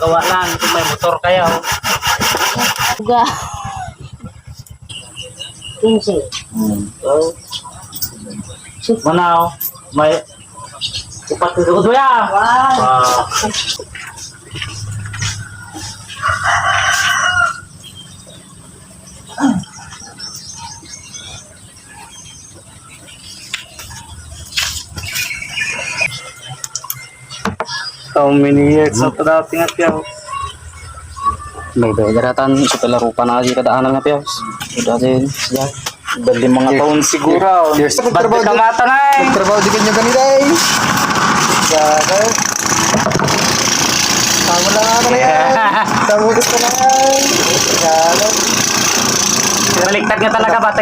magagawa lang kung may motor kayo. Uga. 15. Oh. Manaw, may upat na dugod ya. Wow. How many years sa dating at yaw? May bayagaratan sa palarupan na di kadaanan nga piyos. Dati siya. Bali mga taon siguro. Ba't ka mata na eh? Nagtrabaho di kanyo ganito eh. Gaga. Tama lang ako na yan. Tama gusto na yan. Gaga. Baliktad nga talaga ba?